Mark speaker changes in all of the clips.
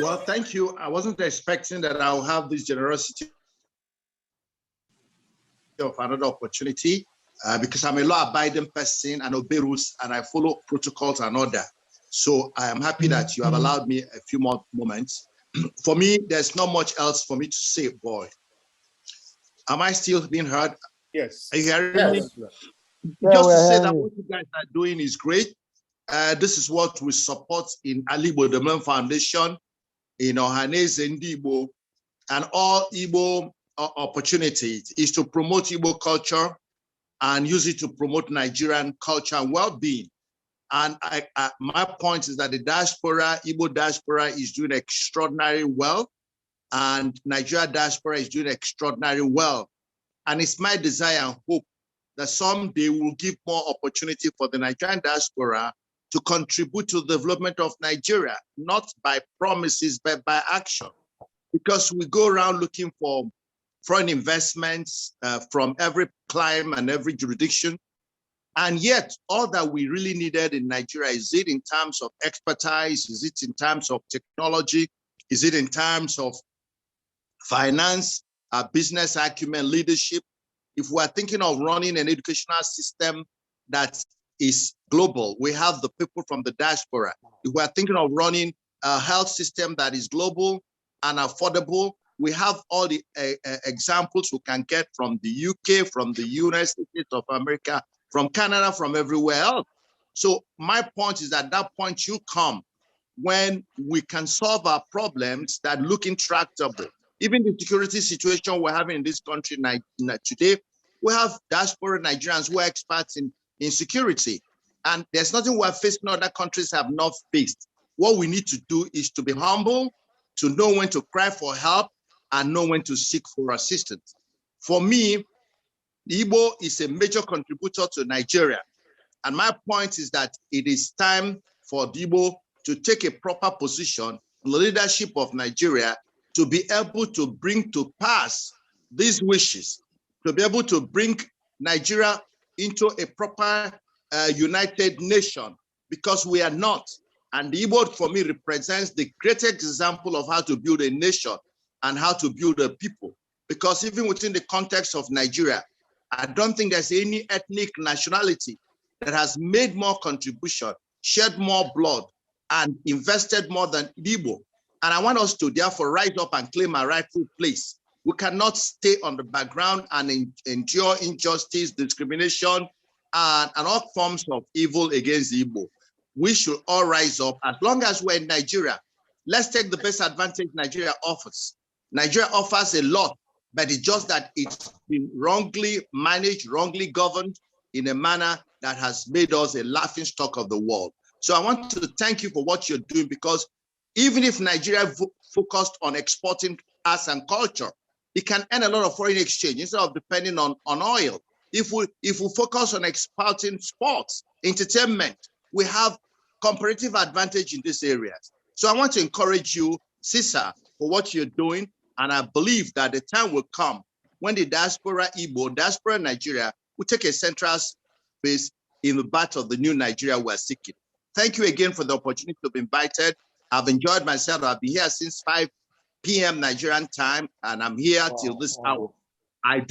Speaker 1: Well, thank you. I wasn't expecting that I'll have this generosity of another opportunity because I'm a law-abiding person and obey rules and I follow protocols and order. So I am happy that you have allowed me a few more moments. For me, there's not much else for me to say, boy. Am I still being heard?
Speaker 2: Yes.
Speaker 1: Are you hearing
Speaker 3: Yes.
Speaker 1: me?
Speaker 3: Yeah,
Speaker 1: Just to say
Speaker 3: hearing
Speaker 1: that
Speaker 3: you.
Speaker 1: what you guys are doing is great. This is what we support in Alibo Development Foundation, in Ohaneze and Igbo, and all Igbo opportunities is to promote Igbo culture and use it to promote Nigerian culture and well-being. And my point is that the diaspora, Igbo diaspora, is doing extraordinarily well, and Nigeria diaspora is doing extraordinarily well. And it's my desire and hope that someday we'll give more opportunity for the Nigerian diaspora to contribute to the development of Nigeria, not by promises, but by action. Because we go around looking for foreign investments from every clime and every jurisdiction. And yet, all that we really needed in Nigeria, is it in terms of expertise? Is it in terms of technology? Is it in terms of finance, business acumen, leadership? If we're thinking of running an educational system that is global, we have the people from the diaspora. If we're thinking of running a health system that is global and affordable, we have all the examples we can get from the UK, from the United States of America, from Canada, from everywhere else. So my point is that point you come when we can solve our problems that look intractable. Even the security situation we're having in this country today, we have diaspora Nigerians who are experts in security. And there's nothing we're facing other countries have not faced. What we need to do is to be humble, to know when to cry for help, and know when to seek for assistance. For me, Igbo is a major contributor to Nigeria. And my point is that it is time for Igbo to take a proper position in the leadership of Nigeria to be able to bring to pass these wishes, to be able to bring Nigeria into a proper united nation, because we are not. And the Igbo, for me, represents the greatest example of how to build a nation and how to build a people. Because even within the context of Nigeria, I don't think there's any ethnic nationality that has made more contribution, shed more blood, and invested more than Igbo. And I want us to therefore rise up and claim our rightful place. We cannot stay on the background and endure injustice, discrimination, and all forms of evil against Igbo. We should all rise up. As long as we're in Nigeria, let's take the best advantage Nigeria offers. Nigeria offers a lot, but it's just that it's been wrongly managed, wrongly governed in a manner that has made us a laughingstock of the world. So I want to thank you for what you're doing, because even if Nigeria focused on exporting arts and culture, it can earn a lot of foreign exchange instead of depending on oil. If we focus on exporting sports, entertainment, we have comparative advantage in these areas. So I want to encourage you, CISA, for what you're doing. And I believe that the time will come when the diaspora Igbo, diaspora Nigeria, will take a central space in the battle of the new Nigeria we're seeking. Thank you again for the opportunity to be invited. I've enjoyed myself. I've been here since 5 p.m. Nigerian time, and I'm here till this hour. I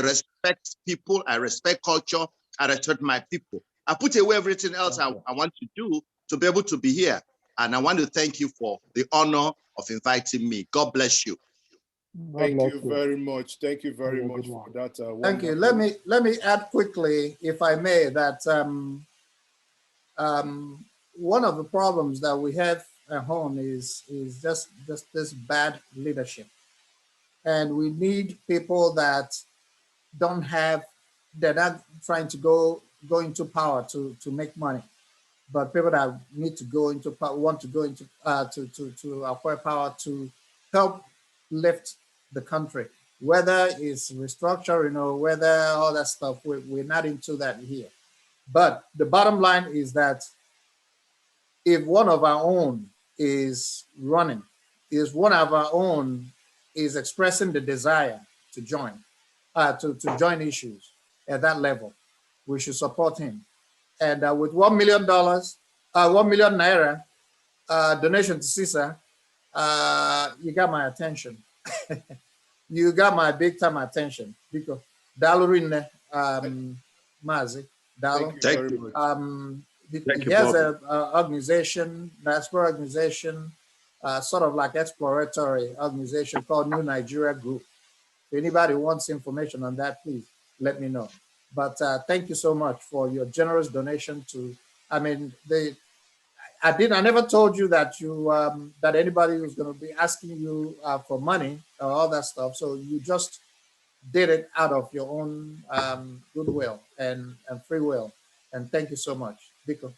Speaker 1: respect people, I respect culture, I respect my people. I put away everything else I want to do to be able to be here. And I want to thank you for the honor of inviting me. God bless you.
Speaker 2: Thank you very much. Thank you very much for that.
Speaker 3: Thank you. Let me add quickly, if I may, that one of the problems that we have at home is just this bad leadership, and we need people that don't have, they're not trying to go into power to make money, but people that need to go into power, want to go into to acquire power to help lift the country, whether it's restructuring or whether all that stuff. We're not into that here. But the bottom line is that if one of our own is running, is one of our own is expressing the desire to join, to join issues at that level, we should support him. And with $1 million, 1 million naira donation to CISA, you got my attention. You got my big time attention. Because Dalurine Mazi, Dalo.
Speaker 1: Thank you very much. Thank you,
Speaker 3: Here's an organization, diaspora organization, sort of like exploratory organization called New Nigeria Group. If anybody wants information on that, please let me know. But thank you so much for your generous donation to, I mean, I never told you that that anybody was going to be asking you for money or all that stuff. So you just did it out of your own goodwill and free will. And thank you so much, Biko.